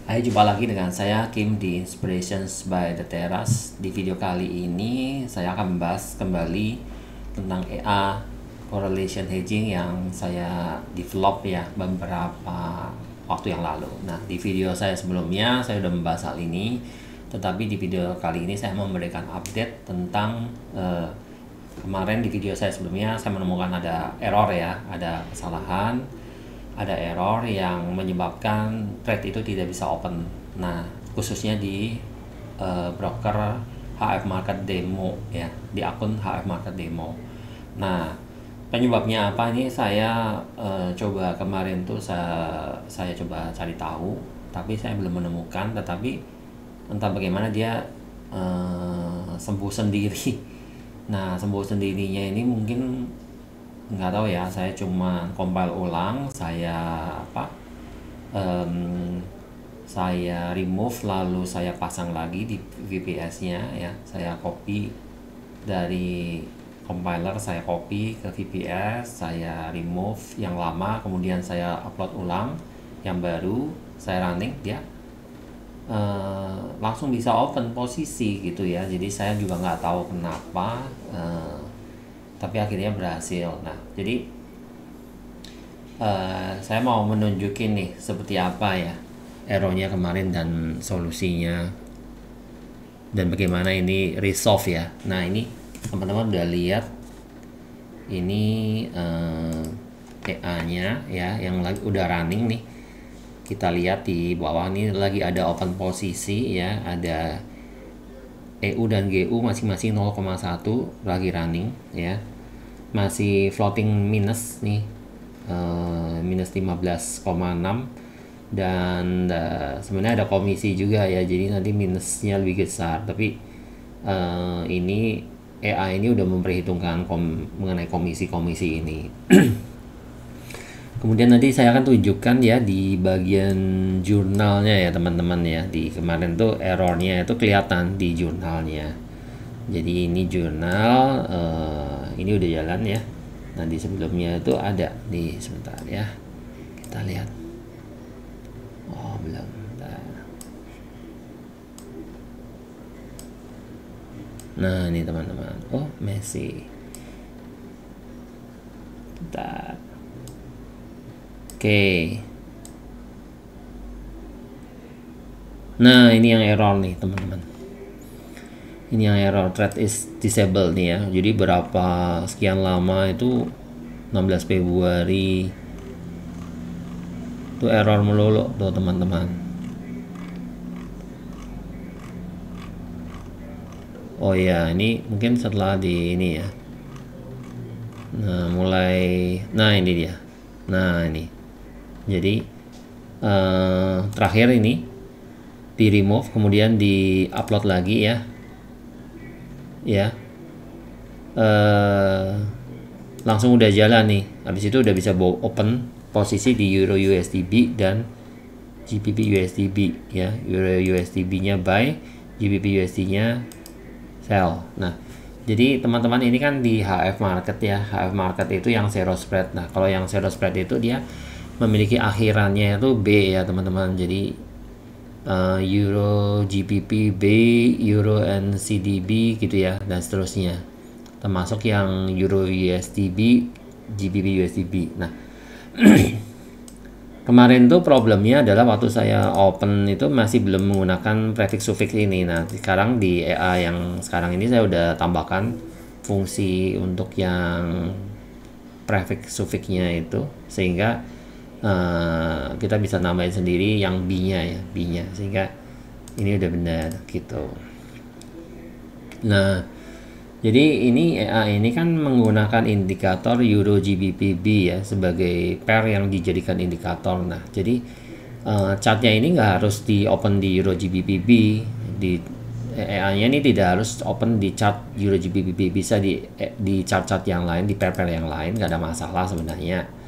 Hai, jumpa lagi dengan saya Kim di Inspirations by The Terrace. Di video kali ini saya akan membahas kembali tentang EA correlation hedging yang saya develop ya beberapa waktu yang lalu. Nah, di video saya sebelumnya saya sudah membahas hal ini, tetapi di video kali ini saya memberikan update tentang kemarin di video saya sebelumnya saya menemukan ada error ya, ada kesalahan, ada error yang menyebabkan trade itu tidak bisa open. Nah, khususnya di broker HF Market Demo ya, di akun HF Market Demo. Nah, penyebabnya apa ini saya coba kemarin tuh saya coba cari tahu, tapi saya belum menemukan. Tetapi entah bagaimana dia sembuh sendiri. Nah, sembuh sendirinya ini mungkin nggak tahu ya, saya cuma compile ulang, saya remove lalu saya pasang lagi di VPS nya ya, saya copy dari compiler, saya copy ke VPS, saya remove yang lama, kemudian saya upload ulang yang baru, saya running, dia langsung bisa open posisi gitu ya. Jadi saya juga nggak tahu kenapa, tapi akhirnya berhasil. Nah, jadi saya mau menunjukin nih seperti apa ya errornya kemarin dan solusinya, dan bagaimana ini resolve ya. Nah, ini teman-teman udah lihat ini EA nya ya yang lagi udah running nih. Kita lihat di bawah ini lagi ada open posisi ya, ada EU dan GU masing-masing 0,1 lagi running ya, masih floating minus nih, minus 15,6, dan sebenarnya ada komisi juga ya, jadi nanti minusnya lebih besar. Tapi ini EA ini udah memperhitungkan mengenai komisi-komisi ini. Kemudian nanti saya akan tunjukkan ya di bagian jurnalnya ya teman-teman ya. Di kemarin tuh errornya itu kelihatan di jurnalnya. Jadi ini jurnal, ini udah jalan ya. Nah, di sebelumnya itu ada di sebentar ya. Kita lihat. Oh, belum. Nah, ini teman-teman. Oh, Messi. Bentar. Oke. Nah, ini yang error nih teman-teman. Ini yang error, thread is disabled nih ya. Jadi berapa sekian lama itu 16 Februari itu error melulu tuh teman-teman. Oh ya, ini mungkin setelah di ini ya. Nah, nah ini dia. Nah, ini. Jadi terakhir ini di remove, kemudian di upload lagi ya, langsung udah jalan nih. Habis itu udah bisa open posisi di Euro USDB dan GBP USDB ya. Euro USDB nya buy, GBP USD nya sell. Nah, jadi teman-teman ini kan di HF Market ya. HF Market itu yang zero spread. Nah, kalau yang zero spread itu dia memiliki akhirannya itu B ya teman-teman. Jadi Euro GBP B, Euro NCDB gitu ya, dan seterusnya, termasuk yang Euro USDB, GBP USDB. Nah, kemarin tuh problemnya adalah waktu saya open itu masih belum menggunakan prefix suffix ini. Nah, sekarang di EA yang sekarang ini saya udah tambahkan fungsi untuk yang prefix suffixnya itu, sehingga kita bisa nambahin sendiri yang B-nya ya, B-nya, sehingga ini udah benar gitu. Nah, jadi ini EA ini kan menggunakan indikator Euro GBP B ya sebagai pair yang dijadikan indikator. Nah, jadi chartnya ini nggak harus di open di Euro GBP B, di EA nya ini tidak harus open di chart Euro GBP B, bisa di chart-chart yang lain, di pair-pair yang lain, nggak ada masalah sebenarnya.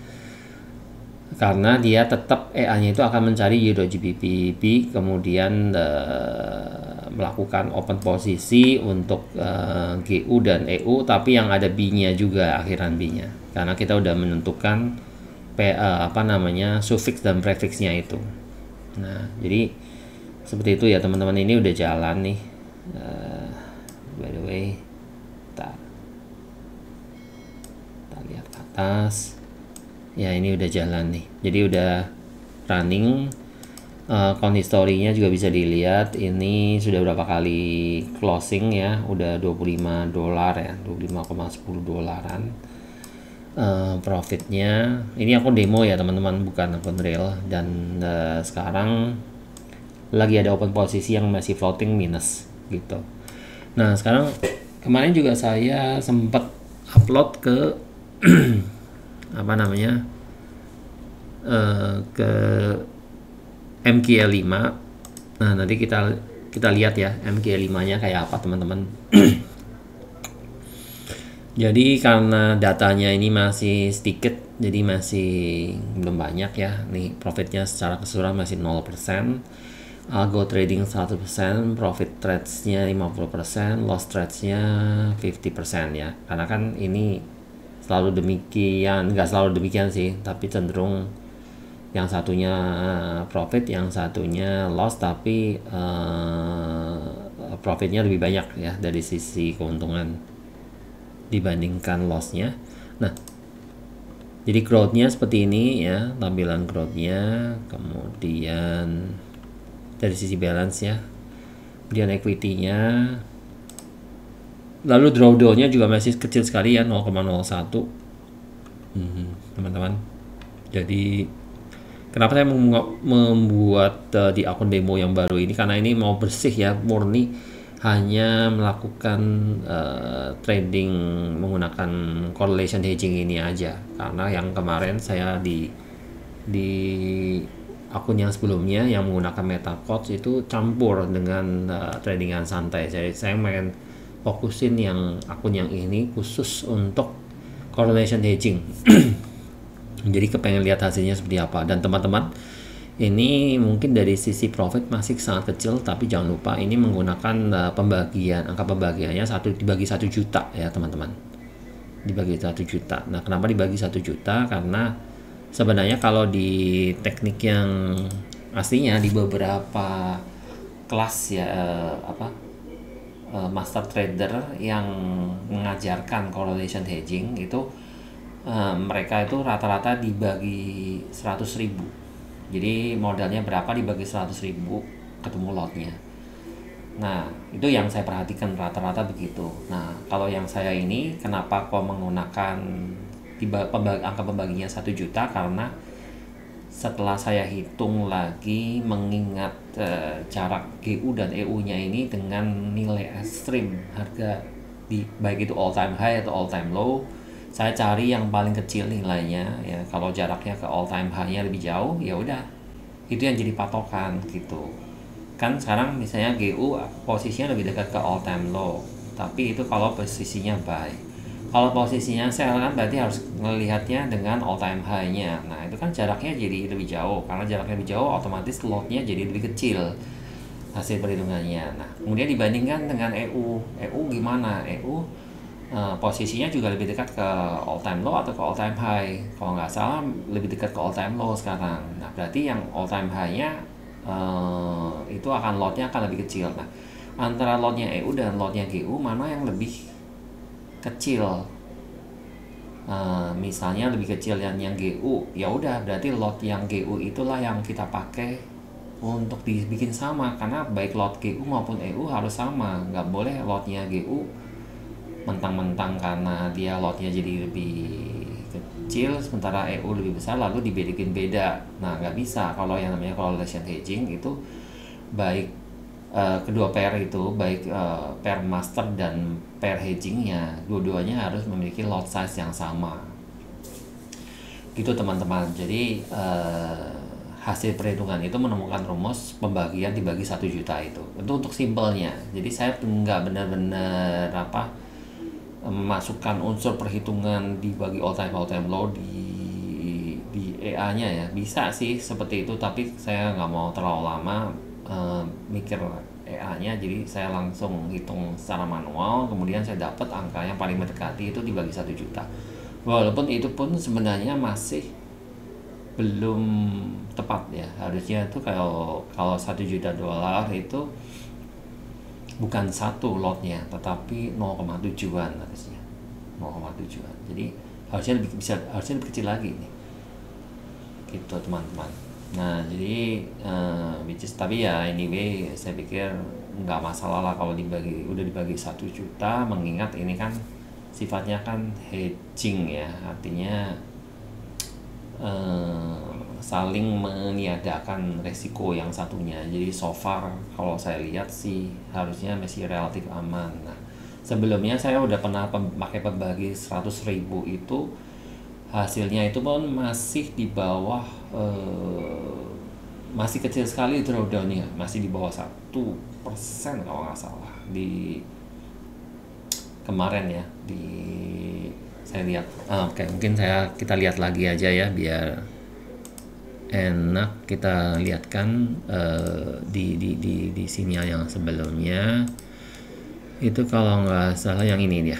Karena dia tetap EA-nya itu akan mencari Euro GBP B, kemudian melakukan open posisi untuk GU dan EU, tapi yang ada B-nya juga, akhiran B-nya. Karena kita udah menentukan suffix dan prefixnya itu. Nah, jadi seperti itu ya teman-teman, ini udah jalan nih. By the way, kita lihat ke atas. Ya, ini udah jalan nih. Jadi udah running. Count history-nya juga bisa dilihat. Ini sudah berapa kali closing ya? Udah $25 ya, 25,10 dolaran. Profitnya ini akun demo ya teman-teman, bukan akun real. Dan sekarang lagi ada open posisi yang masih floating minus gitu. Nah, sekarang kemarin juga saya sempat upload ke apa namanya, ke MQL5. Nah, nanti kita lihat ya MQL5-nya kayak apa teman-teman. Jadi karena datanya ini masih sedikit, jadi masih belum banyak ya. Nih profitnya secara keseluruhan masih 0%. Algo trading 100%, profit trades-nya 50%, loss trades-nya 50% ya. Karena kan ini selalu demikian, nggak selalu demikian sih, tapi cenderung yang satunya profit, yang satunya loss, tapi profitnya lebih banyak ya dari sisi keuntungan dibandingkan lossnya. Nah, jadi growth-nya seperti ini ya, tampilan growth-nya. Kemudian dari sisi balance ya, kemudian equity-nya, lalu drawdown-nya juga masih kecil sekali ya, 0,01 teman-teman. Jadi kenapa saya membuat di akun demo yang baru ini, karena ini mau bersih ya, murni hanya melakukan trading menggunakan correlation hedging ini aja. Karena yang kemarin saya di akun yang sebelumnya yang menggunakan MetaQuotes itu campur dengan tradingan santai. Jadi saya pengen fokusin yang akun yang ini khusus untuk correlation hedging. Jadi kepengen lihat hasilnya seperti apa. Dan teman-teman, ini mungkin dari sisi profit masih sangat kecil, tapi jangan lupa ini menggunakan pembagian, angka pembagiannya dibagi 1 juta ya teman-teman, dibagi 1 juta. Nah, kenapa dibagi 1 juta? Karena sebenarnya kalau di teknik yang aslinya di beberapa kelas ya, master trader yang mengajarkan correlation hedging itu, mereka itu rata-rata dibagi 100.000. Jadi modalnya berapa dibagi 100.000 ketemu lotnya. Nah, itu yang saya perhatikan rata-rata begitu. Nah, kalau yang saya ini kenapa kok menggunakan angka pembaginya 1 juta, karena setelah saya hitung lagi mengingat jarak GU dan EU-nya ini dengan nilai ekstrim harga baik itu all time high atau all time low, saya cari yang paling kecil nilainya ya. Kalau jaraknya ke all time high-nya lebih jauh, ya udah itu yang jadi patokan gitu kan. Sekarang misalnya GU posisinya lebih dekat ke all time low, tapi itu kalau posisinya buy. Kalau posisinya sell kan berarti harus melihatnya dengan all time high-nya. Nah, itu kan jaraknya jadi lebih jauh. Karena jaraknya lebih jauh, otomatis lot-nya jadi lebih kecil hasil perhitungannya. Nah, kemudian dibandingkan dengan EU gimana? EU posisinya juga lebih dekat ke all time low atau ke all time high. Kalau nggak salah lebih dekat ke all time low sekarang. Nah, berarti yang all time high-nya itu akan lotnya akan lebih kecil. Nah, antara lotnya EU dan lotnya GU mana yang lebih kecil? Misalnya lebih kecil yang GU, ya udah berarti lot yang GU itulah yang kita pakai untuk dibikin sama. Karena baik lot GU maupun EU harus sama. Nggak boleh lotnya GU mentang-mentang karena dia lotnya jadi lebih kecil sementara EU lebih besar lalu dibikin beda. Nah, nggak bisa. Kalau yang namanya correlation hedging itu baik kedua pair itu, baik pair master dan pair hedgingnya, dua-duanya harus memiliki lot size yang sama gitu teman-teman. Jadi hasil perhitungan itu menemukan rumus pembagian dibagi 1 juta itu untuk simpelnya. Jadi saya nggak benar-benar memasukkan unsur perhitungan dibagi all time low di EA-nya ya. Bisa sih seperti itu, tapi saya nggak mau terlalu lama mikir EA-nya, jadi saya langsung hitung secara manual, kemudian saya dapat angka yang paling mendekati itu dibagi 1 juta. Walaupun itu pun sebenarnya masih belum tepat ya. Harusnya itu kalau kalau $1 juta itu bukan satu lotnya tetapi 0,7-an harusnya, 0,7-an. Jadi harusnya lebih kecil lagi nih gitu teman-teman. Nah jadi which is, tapi ya anyway saya pikir nggak masalah lah kalau udah dibagi 1 juta, mengingat ini kan sifatnya kan hedging ya, artinya saling meniadakan resiko yang satunya. Jadi so far kalau saya lihat sih harusnya masih relatif aman. Nah, sebelumnya saya udah pernah pakai pembagi 100.000 itu, hasilnya itu pun masih di bawah masih kecil sekali drawdownnya, masih di bawah 1% kalau nggak salah di kemarin ya. Di saya lihat oke, mungkin kita lihat lagi aja ya biar enak. Kita lihatkan di sinyal yang sebelumnya itu kalau nggak salah yang ini dia.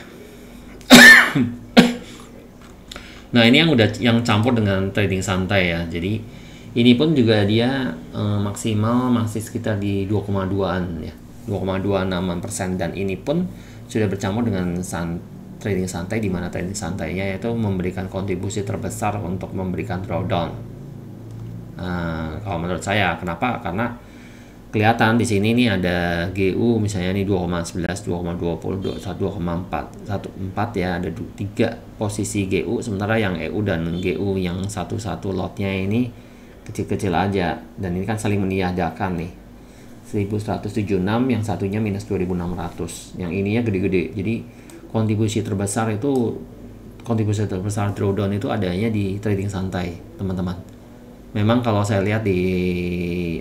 Nah ini yang campur dengan trading santai ya. Jadi ini pun juga dia maksimal masih sekitar di 2,2-an ya, 2,26%, dan ini pun sudah bercampur dengan trading santai, di mana trading santainya yaitu memberikan kontribusi terbesar untuk memberikan drawdown. Kalau menurut saya, kenapa? Karena kelihatan di sini nih ada GU misalnya nih 2,11, 2,20, 2,4 ya, ada 3 posisi GU, sementara yang EU dan GU yang satu lotnya ini kecil-kecil aja, dan ini kan saling meniadakan nih. 1176, yang satunya minus 2600, yang ininya gede-gede. Jadi kontribusi terbesar drawdown itu adanya di trading santai teman-teman. Memang kalau saya lihat di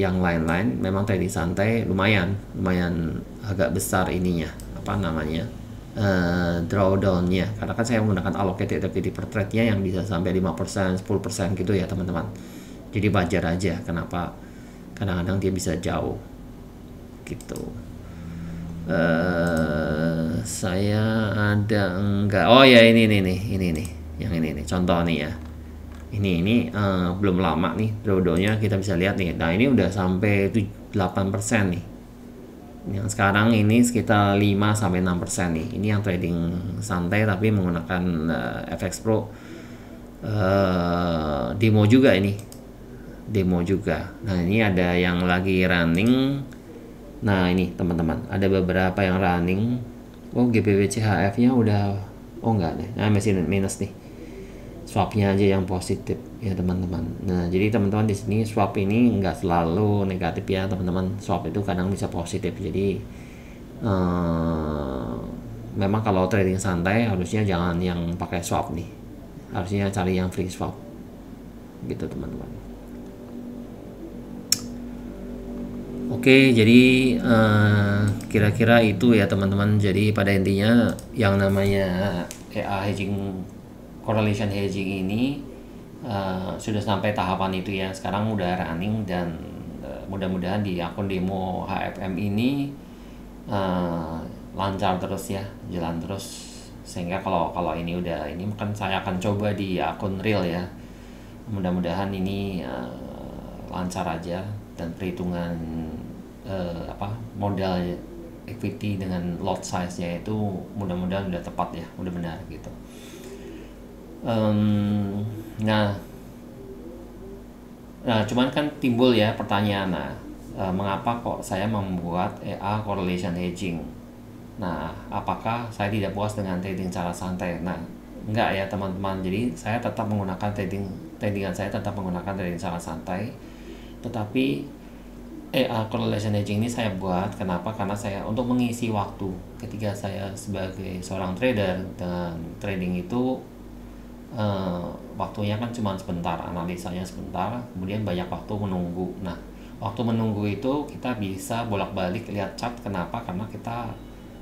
yang lain-lain, memang trading santai lumayan agak besar ininya, drawdownnya, karena kan saya menggunakan allocated equity per trade-nya yang bisa sampai 5%, 10% gitu ya teman-teman. Jadi wajar aja kenapa kadang-kadang dia bisa jauh gitu. Saya ada enggak, oh ya ini nih yang ini nih contoh nih ya. Ini belum lama nih drawdownnya, kita bisa lihat nih. Nah ini udah sampai 8% nih. Yang sekarang ini sekitar 5-6% nih. Ini yang trading santai tapi menggunakan FX Pro demo juga ini. Nah ini ada yang lagi running. Nah ini teman-teman, ada beberapa yang running. Oh GBP CHF nya udah, oh enggak deh, nah masih minus nih. Swapnya aja yang positif ya teman-teman. Nah jadi teman-teman di sini swap ini nggak selalu negatif ya teman-teman. Swap itu kadang bisa positif. Jadi memang kalau trading santai harusnya jangan yang pakai swap nih, harusnya cari yang free swap gitu teman-teman. Oke, jadi kira-kira itu ya teman-teman. Jadi pada intinya yang namanya EA hedging, correlation hedging ini sudah sampai tahapan itu ya. Sekarang udah running, dan mudah-mudahan di akun demo HFM ini lancar terus ya, jalan terus, sehingga kalau ini udah, ini kan saya akan coba di akun real ya. Mudah-mudahan ini lancar aja, dan perhitungan modal equity dengan lot size-nya itu mudah-mudahan udah tepat ya, udah benar gitu. Nah cuman kan timbul ya pertanyaan, mengapa kok saya membuat EA correlation hedging? Nah, apakah saya tidak puas dengan trading cara santai? Nah, enggak ya teman-teman. Jadi saya tetap menggunakan tradingan saya tetap menggunakan trading cara santai, tetapi correlation hedging ini saya buat kenapa? Karena saya untuk mengisi waktu ketika saya sebagai seorang trader, dan trading itu waktunya kan cuma sebentar, analisanya sebentar, kemudian banyak waktu menunggu. Nah, waktu menunggu itu kita bisa bolak-balik lihat chart. Kenapa? Karena kita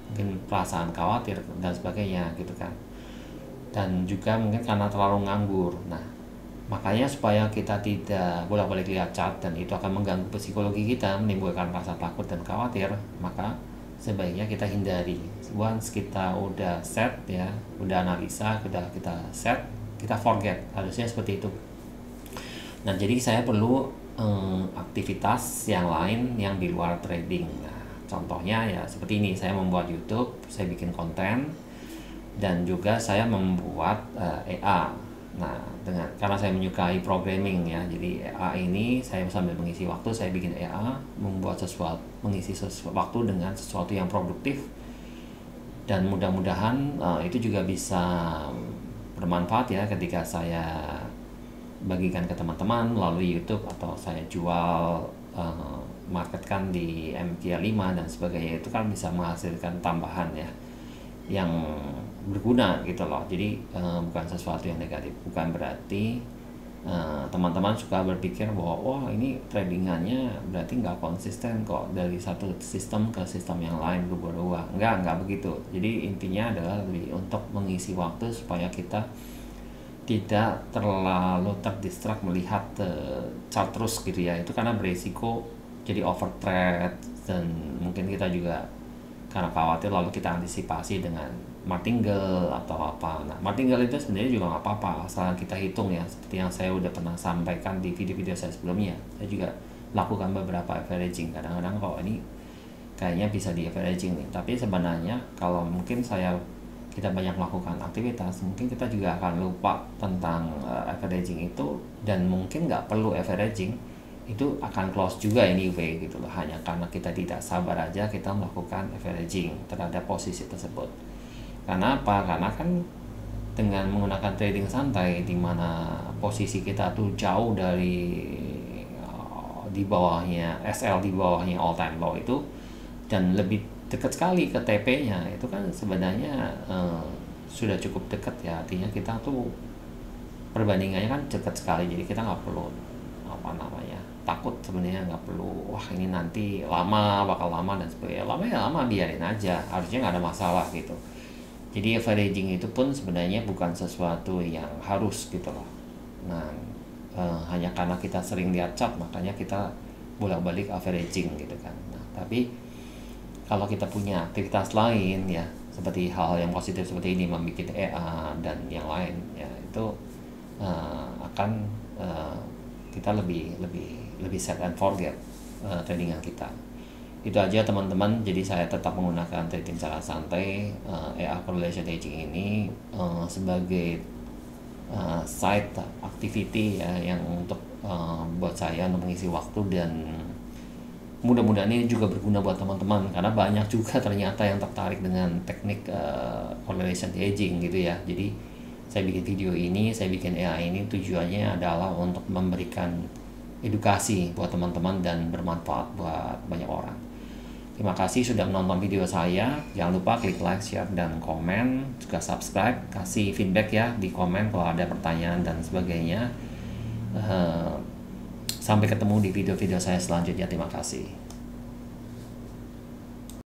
mungkin perasaan khawatir dan sebagainya gitu kan, dan juga mungkin karena terlalu nganggur. Nah, makanya supaya kita tidak bolak-balik lihat chart dan itu akan mengganggu psikologi kita, menimbulkan rasa takut dan khawatir, maka sebaiknya kita hindari. Once kita udah set ya, udah analisa, kita set, kita forget, harusnya seperti itu. Nah, jadi saya perlu aktivitas yang lain yang di luar trading. Nah, contohnya ya seperti ini, saya membuat YouTube, saya bikin konten, dan juga saya membuat EA. Nah, karena saya menyukai programming ya, jadi EA ini saya sambil mengisi waktu, saya bikin EA, mengisi waktu dengan sesuatu yang produktif, dan mudah-mudahan itu juga bisa bermanfaat ya ketika saya bagikan ke teman-teman melalui YouTube, atau saya jual, marketkan di MQ5 dan sebagainya. Itu kan bisa menghasilkan tambahan ya yang berguna gitu loh. Jadi bukan sesuatu yang negatif. Bukan berarti teman-teman suka berpikir bahwa wah ini tradingannya berarti nggak konsisten kok, dari satu sistem ke sistem yang lain berubah-ubah. Nggak begitu. Jadi intinya adalah lebih untuk mengisi waktu supaya kita tidak terlalu terdistract melihat chart terus gitu ya. Itu karena beresiko jadi over trade, dan mungkin kita juga karena khawatir lalu kita antisipasi dengan martingale atau apa. Nah, martingale itu sebenarnya juga nggak apa-apa asal kita hitung ya, seperti yang saya udah pernah sampaikan di video-video saya sebelumnya. Saya juga lakukan beberapa averaging. Kadang-kadang kok ini kayaknya bisa di averaging nih, tapi sebenarnya kalau mungkin kita banyak melakukan aktivitas, mungkin kita juga akan lupa tentang averaging itu, dan mungkin nggak perlu averaging, itu akan close juga anyway gitu loh. Hanya karena kita tidak sabar aja kita melakukan averaging terhadap posisi tersebut. Karena apa? Karena kan dengan menggunakan trading santai, di mana posisi kita tuh jauh dari di bawahnya SL, di bawahnya all time low itu, dan lebih dekat sekali ke TP-nya, itu kan sebenarnya sudah cukup dekat ya. Artinya kita tuh perbandingannya kan dekat sekali, jadi kita nggak perlu takut sebenarnya, nggak perlu wah ini nanti bakal lama dan sebagainya. Lama biarin aja, harusnya nggak ada masalah gitu. Jadi averaging itu pun sebenarnya bukan sesuatu yang harus gitu loh. Nah, hanya karena kita sering lihat chart makanya kita bolak-balik averaging gitu kan. Nah, tapi kalau kita punya aktivitas lain ya, seperti hal yang positif seperti ini, membuat EA dan yang lain ya, itu akan kita lebih set and forget tradingan kita. Itu aja teman-teman. Jadi saya tetap menggunakan trading secara santai, EA correlation hedging ini sebagai side activity ya, yang untuk buat saya untuk mengisi waktu, dan mudah-mudahan ini juga berguna buat teman-teman, karena banyak juga ternyata yang tertarik dengan teknik correlation hedging gitu ya. Jadi saya bikin video ini, saya bikin AI ini tujuannya adalah untuk memberikan edukasi buat teman-teman dan bermanfaat buat banyak orang. Terima kasih sudah menonton video saya. Jangan lupa klik like, share, dan komen. Juga subscribe, kasih feedback ya di komen kalau ada pertanyaan dan sebagainya. Sampai ketemu di video-video saya selanjutnya. Terima kasih.